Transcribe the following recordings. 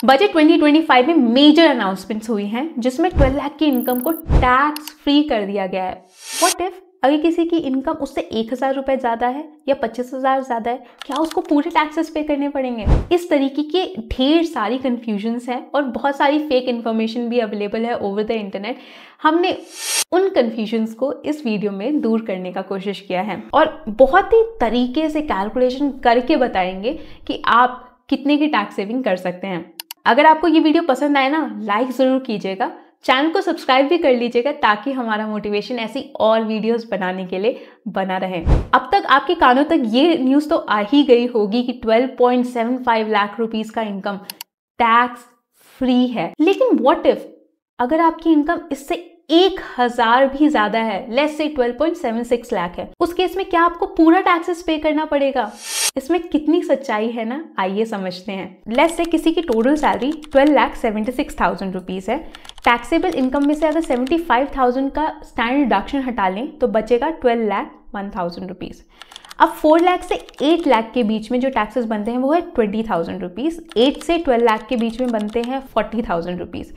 Budget 2025 में major announcements हुई हैं जिसमें 12 लाख की इनकम को टैक्स फ्री कर दिया गया है। व्हाट इफ अगर किसी की इनकम उससे 1,000 रुपए ज्यादा है या 25,000 ज्यादा है, क्या उसको पूरे टैक्सेस पे करने पड़ेंगे? इस तरीके के ढेर सारी कंफ्यूजन्स हैं और बहुत सारी फेक इन्फॉर्मेशन भी अवेलेबल है ओवर द इंटरनेट। हमने उन कंफ्यूजन्स को इस वीडियो में दूर करने का कोशिश किया है और बहुत ही तरीके से कैलकुलेशन करके बताएंगे कि आप कितने की टैक्स सेविंग कर सकते हैं। अगर आपको ये वीडियो पसंद आए ना, लाइक जरूर कीजिएगा, चैनल को सब्सक्राइब भी कर लीजिएगा ताकि हमारा मोटिवेशन ऐसी और वीडियोस बनाने के लिए बना रहे। अब तक आपके कानों तक ये न्यूज़ तो आ ही गई होगी कि 12.75 लाख रुपीस का इनकम टैक्स फ्री है। लेकिन व्हाट इफ अगर आपकी इनकम इससे 1,000 भी ज्यादा है, लेट्स से 12.76 लाख है, उस केस में क्या आपको पूरा टैक्सेस पे करना पड़ेगा? इसमें कितनी सच्चाई है ना, आइए समझते हैं। लेट्स से किसी की टोटल सैलरी 12,76,000 रुपीज है। टैक्सेबल इनकम में से अगर 75,000 का स्टैंडर्ड डिडक्शन हटा लें तो बचेगा 12,01,000 रुपीज। अब 4 लाख से 8 लाख के बीच में जो टैक्सेस बनते हैं वो है 20,000 रुपीज। 8 से 12 लाख के बीच में बनते हैं 40,000 रुपीज।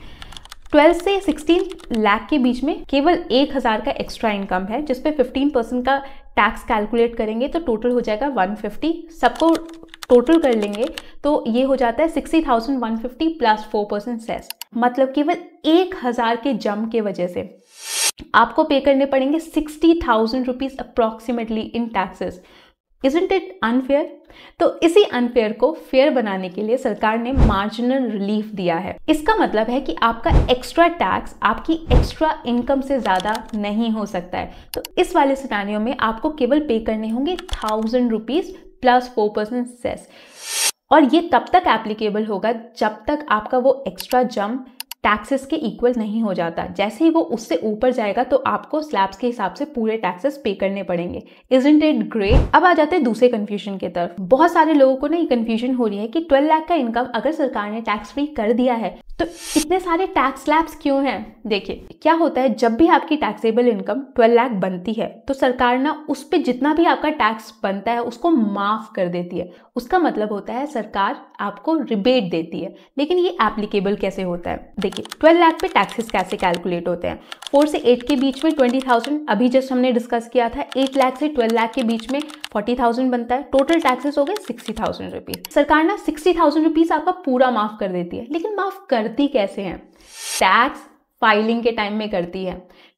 12 से 16 लाख के बीच में केवल 1,000 का एक्स्ट्रा इनकम है जिसपे 15% का टैक्स कैलकुलेट करेंगे तो टोटल हो जाएगा 150। सबको टोटल कर लेंगे तो ये हो जाता है 60,150 प्लस 4% सेस। मतलब केवल 1,000 के जंप के वजह से आपको पे करने पड़ेंगे 60,000 rupees approximately in taxes. Isn't it unfair? तो इसी अनफेयर को फेयर बनाने के लिए सरकार ने मार्जिनल रिलीफ दिया है। इसका मतलब है कि आपका एक्स्ट्रा टैक्स आपकी एक्स्ट्रा इनकम से ज्यादा नहीं हो सकता है। तो इस वाले सिनेरियो में आपको केवल पे करने होंगे 1,000 रुपीज प्लस 4% सेस। और ये तब तक एप्लीकेबल होगा जब तक आपका वो एक्स्ट्रा जंप टैक्सेस के इक्वल नहीं हो जाता। जैसे ही वो उससे ऊपर जाएगा तो आपको स्लैब्स के हिसाब से पूरे टैक्सेस पे करने पड़ेंगे। Isn't it great? अब आ जाते हैं दूसरे कंफ्यूजन की तरफ। बहुत सारे लोगों को ना ये कंफ्यूजन हो रही है कि 12 लाख का इनकम अगर सरकार ने टैक्स फ्री कर दिया है तो इतने सारे टैक्स स्लैब्स क्यों हैं? देखिए क्या होता है, जब भी आपकी टैक्सेबल इनकम 12 लाख बनती है तो सरकार ना उस पे जितना भी आपका टैक्स बनता है उसको माफ कर देती है। उसका मतलब होता है सरकार आपको रिबेट देती है। लेकिन ये एप्लीकेबल कैसे होता है? देखिए 12 लाख पे टैक्सेस कैसे कैलकुलेट होते हैं। 4 से 8 के बीच में 20,000, अभी जस्ट हमने डिस्कस किया था। 8 लाख से 12 लाख के बीच में 40,000 बनता है। टोटल टैक्सेस हो गए 60,000 रुपीज। सरकार ना 60,000 रुपीज आपका पूरा माफ कर देती है। लेकिन माफ करती कैसे हैं? टैक्स फाइलिंग के टाइम में करती है।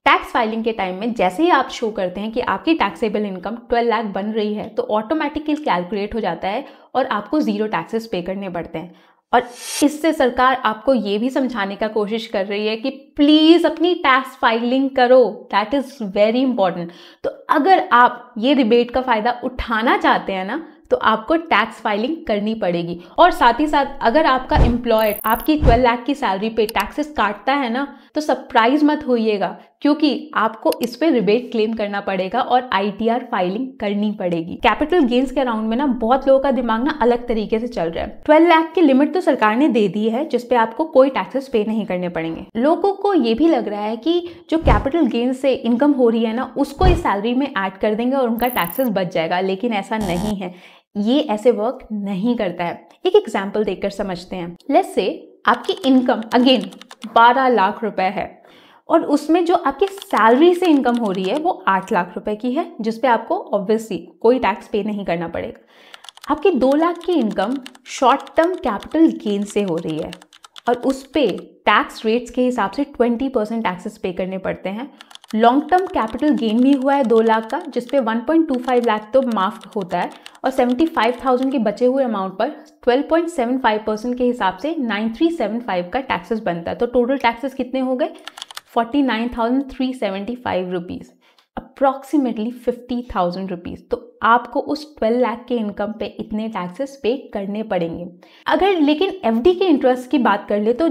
टैक्स फाइलिंग के टाइम में जैसे ही आप शो करते हैं कि आपकी टैक्सेबल इनकम 12 लाख बन रही है तो ऑटोमेटिकली कैलकुलेट हो जाता है और आपको 0 टैक्सेस पे करने पड़ते हैं। और इससे सरकार आपको ये भी समझाने का कोशिश कर रही है कि प्लीज अपनी टैक्स फाइलिंग करो, दैट इज वेरी इंपॉर्टेंट। तो अगर आप ये रिबेट का फायदा उठाना चाहते हैं ना तो आपको टैक्स फाइलिंग करनी पड़ेगी। और साथ ही साथ अगर आपका एम्प्लॉयर आपकी 12 लाख की सैलरी पे टैक्सेस काटता है ना तो सरप्राइज मत होइएगा, क्योंकि आपको इस पे रिबेट क्लेम करना पड़ेगा और ITR फाइलिंग करनी पड़ेगी। कैपिटल गेन्स के अराउंड में ना बहुत लोगों का दिमाग ना अलग तरीके से चल रहा है। 12 लाख की लिमिट तो सरकार ने दे दी है जिसपे आपको कोई टैक्सेस पे नहीं करने पड़ेंगे। लोगों को ये भी लग रहा है कि जो कैपिटल गेन्स से इनकम हो रही है ना उसको इस सैलरी में ऐड कर देंगे और उनका टैक्सेस बच जाएगा, लेकिन ऐसा नहीं है। ये ऐसे वर्क नहीं करता है। एक एग्जाम्पल देखकर समझते हैं। लेट्स से आपकी इनकम अगेन 12 लाख रुपए है और उसमें जो आपकी सैलरी से इनकम हो रही है वो 8 लाख रुपए की है जिसपे आपको ऑब्वियसली कोई टैक्स पे नहीं करना पड़ेगा। आपकी 2 लाख की income short term capital gain से हो रही है और उस पे टैक्स रेट्स के हिसाब से 20% टैक्सेस पे करने पड़ते हैं। लॉन्ग टर्म कैपिटल गेन भी हुआ है 2 लाख का जिसपे 1.25 लाख तो माफ होता है और 75,000 के बचे हुए अमाउंट पर 12.75% के हिसाब से 9375 का टैक्सेस बनता है। तो टोटल टैक्सेस कितने हो गए? 49,375 रुपीज, अप्रॉक्सीमेटली 50,000 रुपीज। तो आपको उस 12 लाख के इनकम पे इतने टैक्सेस पे करने पड़ेंगे। अगर लेकिन FD के इंटरेस्ट की बात कर ले तो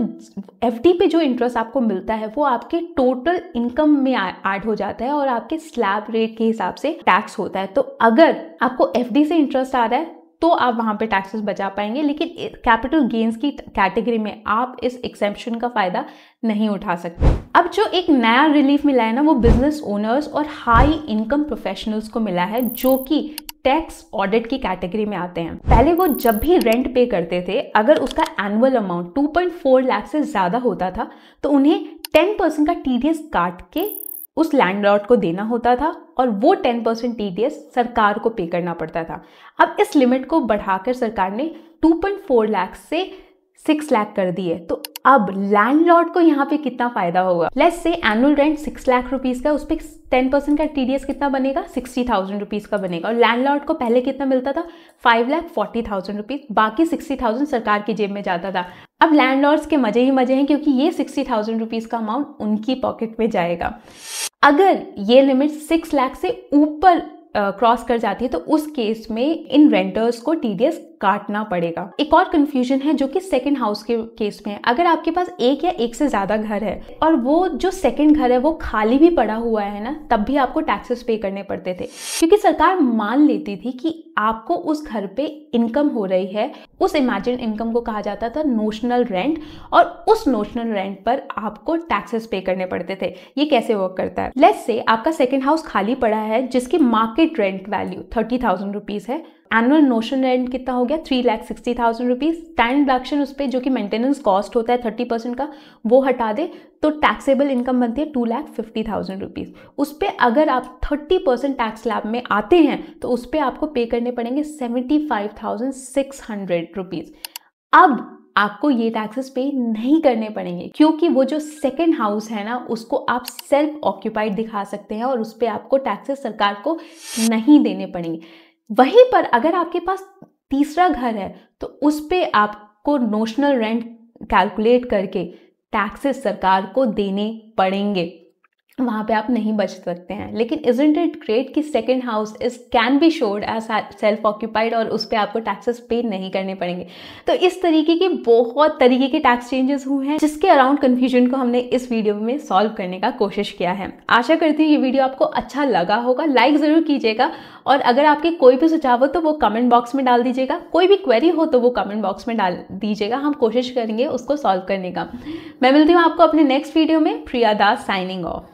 FD पे जो इंटरेस्ट आपको मिलता है वो आपके टोटल इनकम में ऐड हो जाता है और आपके स्लैब रेट के हिसाब से टैक्स होता है। तो अगर आपको FD से इंटरेस्ट आ रहा है तो आप वहां पे टैक्सेस बचा पाएंगे, लेकिन कैपिटल गेन्स की कैटेगरी में आप इस एक्सेम्पशन का फायदा नहीं उठा सकते। अब जो एक नया रिलीफ मिला है ना वो बिजनेस ओनर्स और हाई इनकम प्रोफेशनल्स को मिला है जो कि टैक्स ऑडिट की कैटेगरी में आते हैं। पहले वो जब भी रेंट पे करते थे, अगर उसका एनुअल अमाउंट 2.4 लाख से ज़्यादा होता था तो उन्हें 10% का TDS काट के उस लैंडलॉर्ड को देना होता था और वो 10% TDS सरकार को पे करना पड़ता था। अब इस लिमिट को बढ़ाकर सरकार ने 2.4 लाख से 6 लाख कर दिए। तो अब लैंडलॉर्ड को यहाँ पे कितना फायदा होगा? Let's say annual rent 6 lakh rupees का, उस पर 10% का TDS कितना बनेगा? 60,000 रुपीज का बनेगा। और लैंडलॉर्ड को पहले कितना मिलता था? 5,40,000 रुपीज, बाकी 60,000 सरकार की जेब में जाता था। अब लैंडलॉर्ड्स के मजे ही मजे हैं, क्योंकि ये 60,000 रुपीज का अमाउंट उनकी पॉकेट में जाएगा। अगर ये लिमिट 6 लाख से ऊपर क्रॉस कर जाती है तो उस केस में इन रेंटर्स को TDS काटना पड़ेगा। एक और कंफ्यूजन है जो कि सेकंड हाउस के केस में है। अगर आपके पास एक या एक से ज्यादा घर है और वो जो सेकंड घर है वो खाली भी पड़ा हुआ है ना, तब भी आपको टैक्सेस पे करने पड़ते थे, क्योंकि सरकार मान लेती थी कि आपको उस घर पे इनकम हो रही है। उस इमेजिन इनकम को कहा जाता था नोशनल रेंट, और उस नोशनल रेंट पर आपको टैक्सेस पे करने पड़ते थे। ये कैसे वर्क करता है? लेट्स से आपका सेकंड हाउस खाली पड़ा है जिसकी मार्केट रेंट वैल्यू 30,000 रुपीज है। एनुअल नोशनल रेंट कितना हो गया? 3,60,000 रुपीज। स्टैंड डिडक्शन उस पर जो कि मेंटेनेंस कॉस्ट होता है 30% का, वो हटा दे तो टैक्सेबल इनकम बनती है 2,50,000 रुपीज। उस पर अगर आप 30% टैक्स स्लैब में आते हैं तो उस पर आपको पे करने पड़ेंगे 75,600 रुपीज। अब आपको ये टैक्सेस पे नहीं करने पड़ेंगे, क्योंकि वो जो सेकंड हाउस है ना, उसको आप सेल्फ ऑक्यूपाइड दिखा सकते हैं और उस पर आपको टैक्सेस सरकार को नहीं देने पड़ेंगे। वहीं पर अगर आपके पास तीसरा घर है तो उस पे आपको नोशनल रेंट कैलकुलेट करके टैक्सेस सरकार को देने पड़ेंगे, वहां पे आप नहीं बच सकते हैं। लेकिन इजंट इट ग्रेट कि second house is can be showed as self occupied और उस पर आपको टैक्सेस पे नहीं करने पड़ेंगे। तो इस तरीके की बहुत तरीके के टैक्स चेंजेस हुए हैं, जिसके अराउंड कंफ्यूजन को हमने इस वीडियो में सॉल्व करने का कोशिश किया है। आशा करती हूँ ये वीडियो आपको अच्छा लगा होगा। लाइक जरूर कीजिएगा, और अगर आपके कोई भी सुझाव हो तो वो कमेंट बॉक्स में डाल दीजिएगा। कोई भी क्वेरी हो तो वो कमेंट बॉक्स में डाल दीजिएगा, हम कोशिश करेंगे उसको सॉल्व करने का। मैं मिलती हूँ आपको अपने नेक्स्ट वीडियो में। प्रिया दास साइनिंग ऑफ।